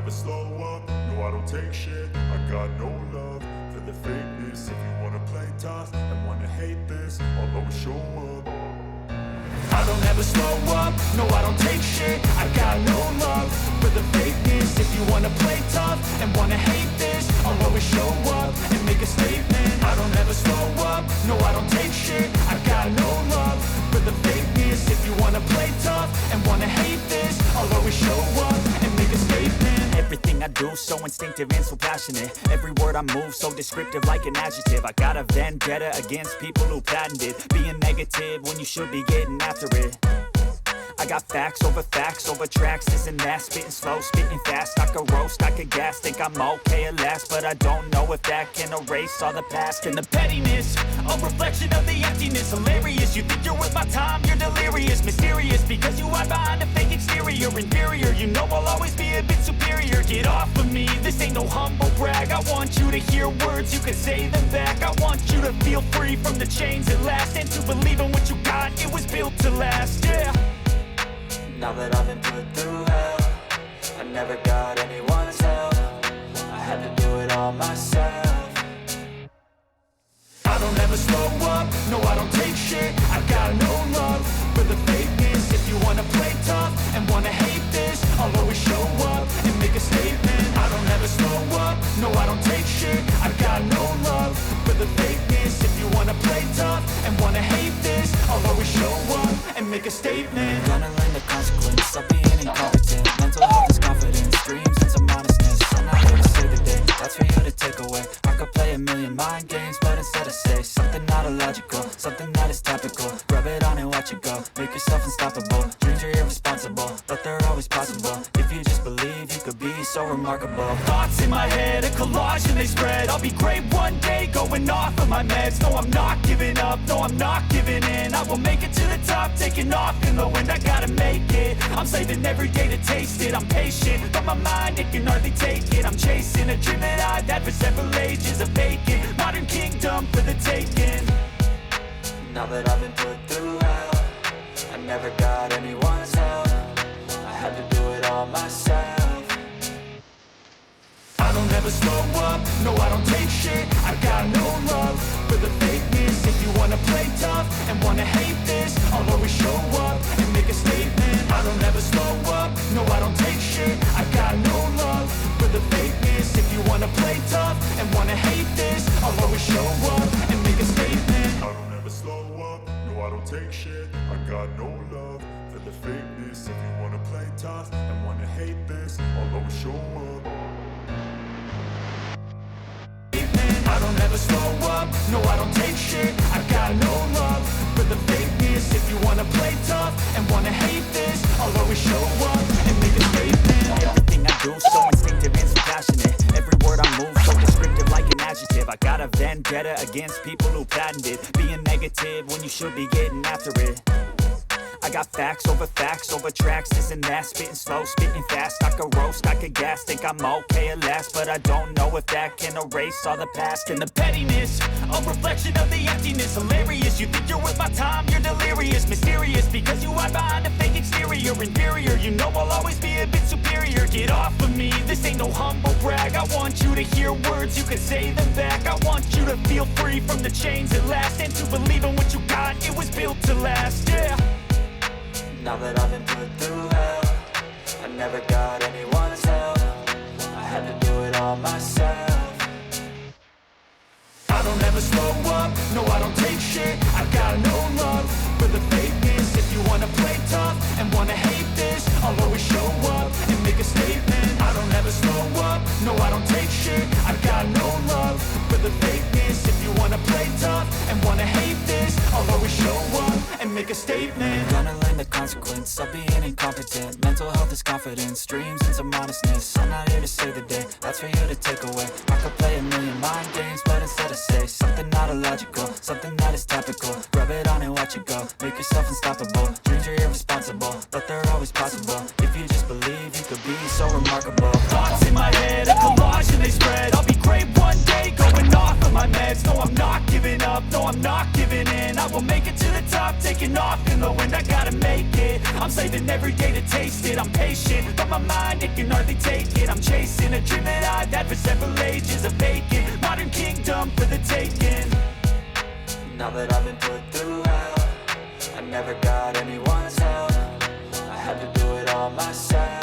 never slow up, no I don't take shit. I got no love for the fakeness. If you wanna play tough and wanna hate this, I'll always show up. I don't ever slow up, no I don't take shit. I got no love for the fakeness. If you wanna play tough and wanna hate this, I'll always show up and make a statement. I don't ever slow up, no I don't take shit. I got no love for the fakeness. If you wanna play tough and wanna hate this, I'll always show up and make a statement. Everything I do so instinctive and so passionate. Every word I move so descriptive like an adjective. I got a vendetta against people who patented being negative when you should be getting after it. I got facts over tracks, this and that. Spitting slow, spitting fast. I could roast, I could gas. Think I'm okay at last, but I don't know if that can erase all the past. And the pettiness, a reflection of the emptiness. Hilarious, you think you're worth my time, you're delirious. Mysterious, because you hide behind a fake exterior. Inferior, you know I'll always be a bit superior. Get off of me, this ain't no humble brag. I want you to hear words, you can say them back. I want you to feel free from the chains at last, and to believe in what you got, it was built to last, yeah. Now that I've been put through hell, I never got anyone's help. I had to do it all myself. I don't ever slow up, no I don't take shit. I got no love for the fakeness. If you wanna play tough and wanna hate this, I'll always show up and make a statement. I don't ever slow up, no I don't take shit. I got no love for the fakeness. If you wanna play tough and wanna hate this, I'll always show up and make a statement. Gonna learn the consequence of being incompetent. Mental health is confidence, dreams and some honestness. I'm not here to save the day, that's for you to take away. I could play a million mind games, but instead I say something not illogical, something that is topical. Rub it on and watch it go, make yourself unstoppable. Dreams are irresponsible, but they're always possible. If you just believe, you could be so remarkable. Thoughts in my head, a collage and they spread. I'll be great one day, going off of my meds. No, I'm not giving up, no, I'm not giving in. I will make it to the top, taking off in the wind. I gotta make it, I'm saving every day to taste it. I'm patient, but my mind, it can hardly take it. I'm chasing a dream that I've had for several ages. A vacant, modern kingdom for the taking. Now that I've been put through hell, I never got anyone's help. I had to do it all myself. I don't ever slow up, no I don't take shit. I got no love for the fakeness. If you wanna play tough and wanna hate this, I'll always show up and make a statement. I don't ever slow up, no I don't take shit. I got no love for the fakeness. If you wanna play tough and wanna hate this, I'll always show up and make a statement. I don't ever slow up, no I don't take shit. I got no love for the fakeness. If you wanna play tough and wanna hate this, I'll always show up. I don't ever slow up, no I don't take shit. I got no love for the fakeness. If you wanna play tough and wanna hate this, I'll always show up and make a statement. Everything I do so instinctive and so passionate. Every word I move so descriptive like an adjective. I got a vendetta against people who patented being negative when you should be getting after it. I got facts over tracks, this and that. Spitting slow, spitting fast. I could roast, I could gas. Think I'm okay at last, but I don't know if that can erase all the past. And the pettiness, a reflection of the emptiness. Hilarious, you think you're worth my time, you're delirious. Mysterious, because you hide behind a fake exterior. Inferior, you know I'll always be a bit superior. Get off of me, this ain't no humble brag. I want you to hear words, you can say them back. I want you to feel free from the chains at last, and to believe in what you got, it was built to last, yeah. Now that I've been put through hell, I never got anyone's help. I had to do it all myself. I don't ever slow up, no I don't take shit. I got no love for the fakeness. If you wanna play tough and wanna hate this, I'll always show up and make a statement. I don't ever slow up, no I don't take shit. I got no love for the fakeness. If you wanna play tough and wanna hate this, I'll always show up and make a statement. Gonna learn the consequence of being incompetent. Mental health is confidence, dreams and some honestness. I'm not here to save the day, that's for you to take away. I could play a million mind games, but instead I say something not illogical, something that is topical. Rub it on and watch it go, make yourself unstoppable. Dreams are irresponsible, but they're always possible. If you just believe, you could be so remarkable. Thoughts in my head, a collage and they spread. I'll be great one day, going off of my meds. No, I'm not giving up, no, I'm not giving in. I will make it to the top, taking off in the wind. I gotta make it, I'm saving every day to taste it. I'm patient, but my mind, it can hardly take it. I'm chasing a dream that I've had for several ages. A vacant, modern kingdom for the taking. Now that I've been put through hell, I never got anyone's help. I had to do it all myself.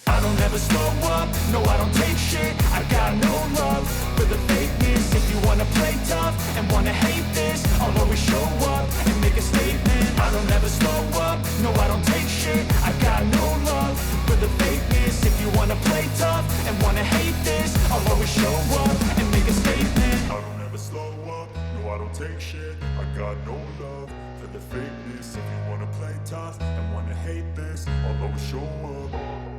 I don't ever slow up, no I don't take shit. I got no love for the fakeness. If you wanna play tough and wanna hate this, I'll always show up and make a statement. I don't ever slow up, no I don't take shit. I got no love for the fakeness. If you wanna play tough and wanna hate this, I'll always show up and make a statement. I don't ever slow up, no I don't take shit. I got no love for the fakeness. If you wanna play tough and wanna hate this, I'll always show up